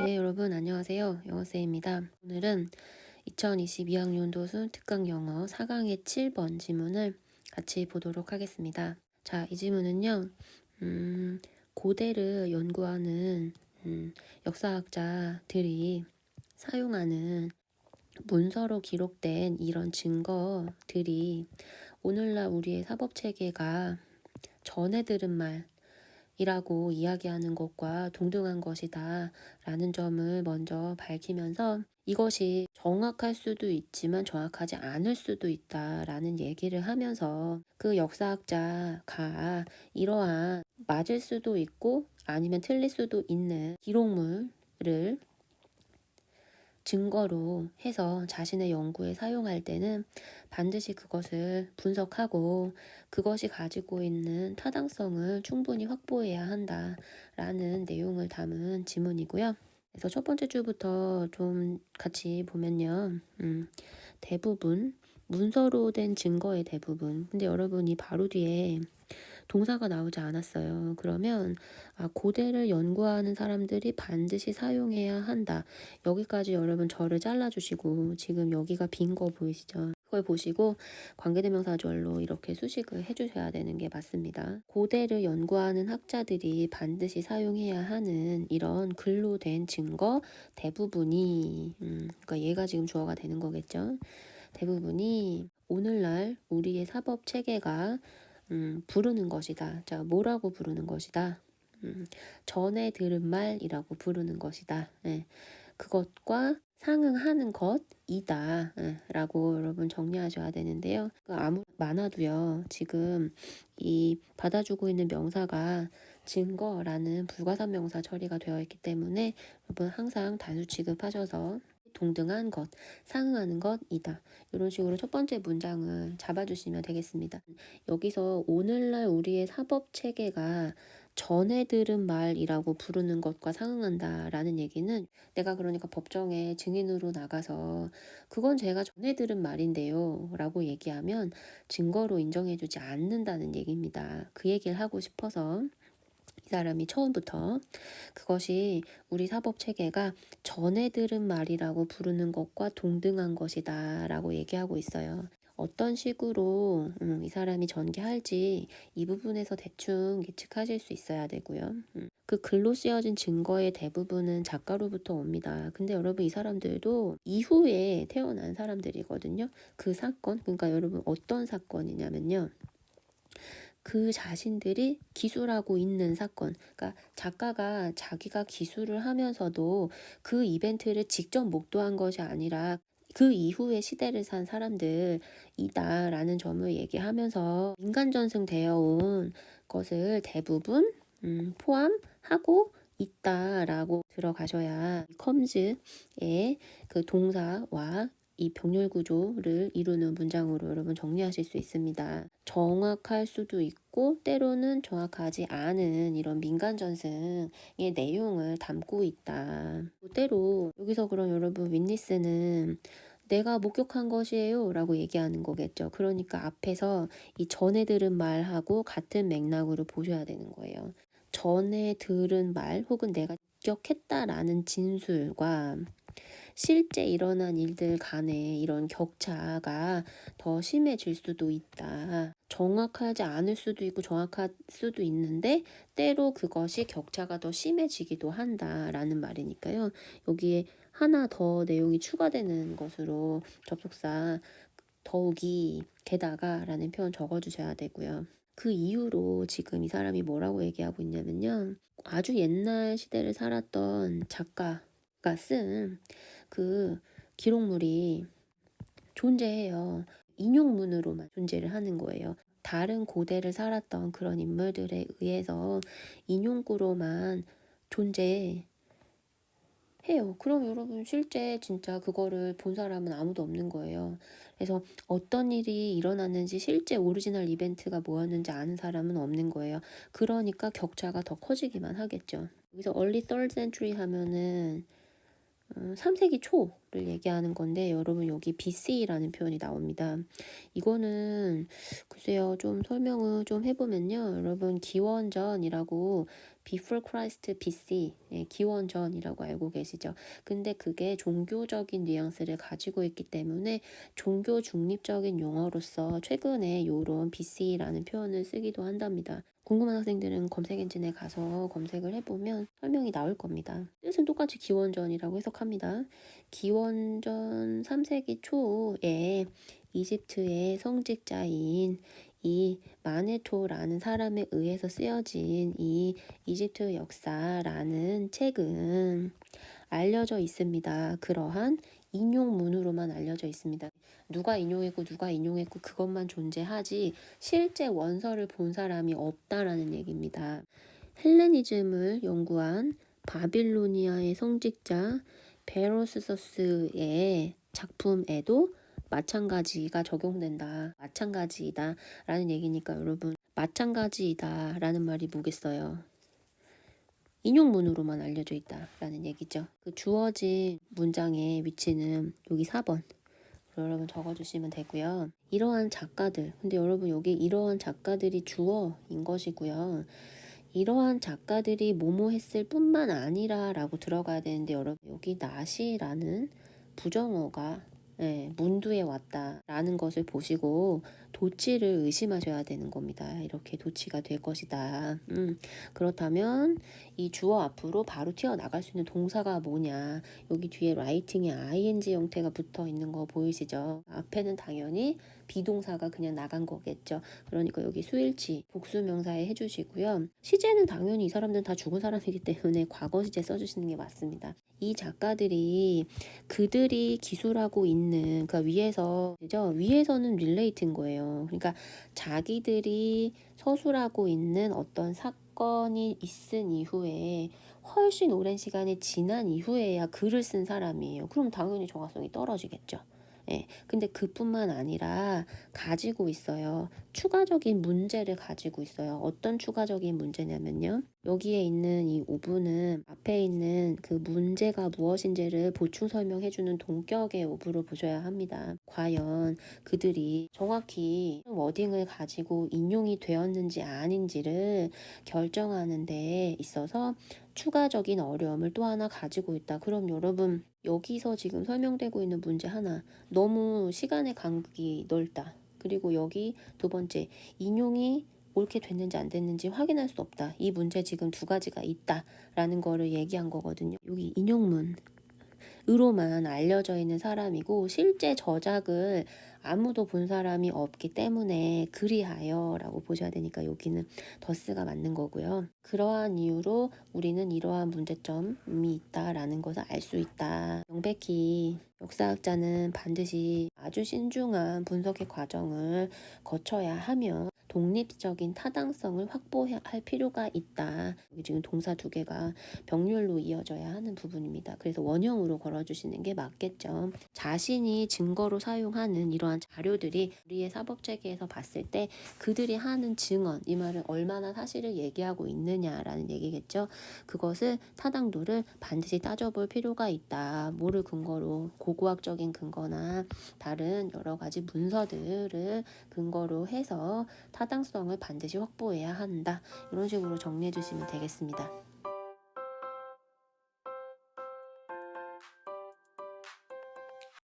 네, 여러분 안녕하세요. 영어쌤입니다. 오늘은 2022학년 도순 특강 영어 4강의 7번 지문을 같이 보도록 하겠습니다. 자, 이 지문은요. 고대를 연구하는 역사학자들이 사용하는 문서로 기록된 이런 증거들이 오늘날 우리의 사법체계가 전해 들은 말이라고 이야기하는 것과 동등한 것이다 라는 점을 먼저 밝히면서 이것이 정확할 수도 있지만 정확하지 않을 수도 있다 라는 얘기를 하면서 그 역사학자가 이러한 맞을 수도 있고 아니면 틀릴 수도 있는 기록물을 증거로 해서 자신의 연구에 사용할 때는 반드시 그것을 분석하고 그것이 가지고 있는 타당성을 충분히 확보해야 한다라는 내용을 담은 지문이고요. 그래서 첫 번째 줄부터 좀 같이 보면요. 대부분 문서로 된 증거의 대부분. 근데 여러분이 바로 뒤에 동사가 나오지 않았어요. 그러면 고대를 연구하는 사람들이 반드시 사용해야 한다. 여기까지 여러분 저를 잘라주시고 지금 여기가 빈 거 보이시죠? 그걸 보시고 관계대명사절로 이렇게 수식을 해주셔야 되는 게 맞습니다. 고대를 연구하는 학자들이 반드시 사용해야 하는 이런 글로 된 증거 대부분이 그러니까 얘가 지금 주어가 되는 거겠죠. 대부분이 오늘날 우리의 사법 체계가 부르는 것이다. 자, 뭐라고 부르는 것이다? 전에 들은 말이라고 부르는 것이다. 예, 그것과 상응하는 것이다. 예, 라고 여러분 정리하셔야 되는데요. 아무 많아도요. 지금 이 받아주고 있는 명사가 증거라는 불가산명사 처리가 되어 있기 때문에 여러분 항상 단수 취급하셔서 동등한 것, 상응하는 것이다. 이런 식으로 첫 번째 문장을 잡아주시면 되겠습니다. 여기서 오늘날 우리의 사법 체계가 전해 들은 말이라고 부르는 것과 상응한다라는 얘기는 내가 그러니까 법정에 증인으로 나가서 그건 제가 전해 들은 말인데요 라고 얘기하면 증거로 인정해주지 않는다는 얘기입니다. 그 얘기를 하고 싶어서 이 사람이 처음부터 그것이 우리 사법 체계가 전해 들은 말이라고 부르는 것과 동등한 것이다 라고 얘기하고 있어요. 어떤 식으로 이 사람이 전개할지 이 부분에서 대충 예측하실 수 있어야 되고요. 그 글로 쓰여진 증거의 대부분은 작가로부터 옵니다. 근데 여러분 이 사람들도 이후에 태어난 사람들이거든요. 그 사건, 그러니까 여러분 어떤 사건이냐면요. 그 자신들이 기술하고 있는 사건, 그러니까 작가가 자기가 기술을 하면서도 그 이벤트를 직접 목도한 것이 아니라 그 이후에 시대를 산 사람들이다라는 점을 얘기하면서 민간전승되어 온 것을 대부분 포함하고 있다라고 들어가셔야 컴즈의 그 동사와 이 병렬 구조를 이루는 문장으로 여러분 정리하실 수 있습니다. 정확할 수도 있고 때로는 정확하지 않은 이런 민간 전승의 내용을 담고 있다. 때로 여기서 그럼 여러분 윈니스는 내가 목격한 것이에요 라고 얘기하는 거겠죠. 그러니까 앞에서 이 전에 들은 말하고 같은 맥락으로 보셔야 되는 거예요. 전에 들은 말 혹은 내가 목격했다라는 진술과 실제 일어난 일들 간의 이런 격차가 더 심해질 수도 있다. 정확하지 않을 수도 있고 정확할 수도 있는데 때로 그것이 격차가 더 심해지기도 한다라는 말이니까요. 여기에 하나 더 내용이 추가되는 것으로 접속사 더욱이 게다가 라는 표현 적어주셔야 되고요. 그 이후로 지금 이 사람이 뭐라고 얘기하고 있냐면요. 아주 옛날 시대를 살았던 작가가 쓴 그 기록물이 존재해요. 인용문으로만 존재를 하는 거예요. 다른 고대를 살았던 그런 인물들에 의해서 인용구로만 존재해요. 그럼 여러분 실제 진짜 그거를 본 사람은 아무도 없는 거예요. 그래서 어떤 일이 일어났는지 실제 오리지널 이벤트가 뭐였는지 아는 사람은 없는 거예요. 그러니까 격차가 더 커지기만 하겠죠. 여기서 early third century 하면은 3세기 초를 얘기하는 건데 여러분 여기 BC라는 표현이 나옵니다. 이거는 글쎄요 좀 설명을 좀 해보면요. 여러분 기원전이라고 Before Christ BC 기원전이라고 알고 계시죠? 근데 그게 종교적인 뉘앙스를 가지고 있기 때문에 종교 중립적인 용어로서 최근에 요런 BC라는 표현을 쓰기도 한답니다. 궁금한 학생들은 검색 엔진에 가서 검색을 해보면 설명이 나올 겁니다. 뜻은 똑같이 기원전이라고 해석합니다. 기원전 3세기 초에 이집트의 성직자인 이 마네토라는 사람에 의해서 쓰여진 이 이집트 역사라는 책은 알려져 있습니다. 그러한 인용문으로만 알려져 있습니다. 누가 인용했고 그것만 존재하지 실제 원서를 본 사람이 없다라는 얘기입니다. 헬레니즘을 연구한 바빌로니아의 성직자 베로스서스의 작품에도 마찬가지가 적용된다. 마찬가지이다 라는 얘기니까 여러분 마찬가지이다 라는 말이 뭐겠어요? 인용문으로만 알려져 있다 라는 얘기죠. 그 주어진 문장의 위치는 여기 4번 여러분 적어주시면 되고요. 이러한 작가들 근데 여러분 여기 이러한 작가들이 주어인 것이고요. 이러한 작가들이 뭐뭐 했을 뿐만 아니라 라고 들어가야 되는데 여러분 여기 낫이라는 부정어가 문두에 왔다 라는 것을 보시고 도치를 의심하셔야 되는 겁니다. 이렇게 도치가 될 것이다. 그렇다면 이 주어 앞으로 바로 튀어나갈 수 있는 동사가 뭐냐. 여기 뒤에 라이팅에 ing 형태가 붙어 있는 거 보이시죠? 앞에는 당연히 비동사가 그냥 나간 거겠죠. 그러니까 여기 수일치 복수명사에 해주시고요. 시제는 당연히 이 사람들은 다 죽은 사람이기 때문에 과거 시제 써주시는 게 맞습니다. 이 작가들이 그들이 기술하고 있는 그 위에서는 릴레이트인 거예요. 그러니까 자기들이 서술하고 있는 어떤 사건이 있은 이후에 훨씬 오랜 시간이 지난 이후에야 글을 쓴 사람이에요. 그럼 당연히 정확성이 떨어지겠죠. 근데 그뿐만 아니라 가지고 있어요. 추가적인 문제를 가지고 있어요. 어떤 추가적인 문제냐면요. 여기에 있는 이 오브는 앞에 있는 그 문제가 무엇인지를 보충 설명해주는 동격의 오브로 보셔야 합니다. 과연 그들이 정확히 워딩을 가지고 인용이 되었는지 아닌지를 결정하는 데 있어서 추가적인 어려움을 또 하나 가지고 있다. 그럼 여러분 여기서 지금 설명되고 있는 문제 하나 너무 시간의 간격이 넓다. 그리고 여기 두 번째 인용이 옳게 됐는지 안 됐는지 확인할 수 없다. 이 문제 지금 두 가지가 있다라는 거를 얘기한 거거든요. 여기 인용문으로만 알려져 있는 사람이고 실제 저작을 아무도 본 사람이 없기 때문에 그리하여 라고 보셔야 되니까 여기는 더스가 맞는 거고요. 그러한 이유로 우리는 이러한 문제점이 있다라는 것을 알 수 있다. 명백히 역사학자는 반드시 아주 신중한 분석의 과정을 거쳐야 하며 독립적인 타당성을 확보할 필요가 있다. 여기 지금 동사 두 개가 병렬로 이어져야 하는 부분입니다. 그래서 원형으로 걸어주시는 게 맞겠죠. 자신이 증거로 사용하는 이러한 자료들이 우리의 사법체계에서 봤을 때 그들이 하는 증언, 이 말은 얼마나 사실을 얘기하고 있느냐라는 얘기겠죠. 그것을 타당도를 반드시 따져볼 필요가 있다. 뭐를 근거로 고고학적인 근거나 다른 여러 가지 문서들을 근거로 해서 타당성을 반드시 확보해야 한다. 이런 식으로 정리해 주시면 되겠습니다.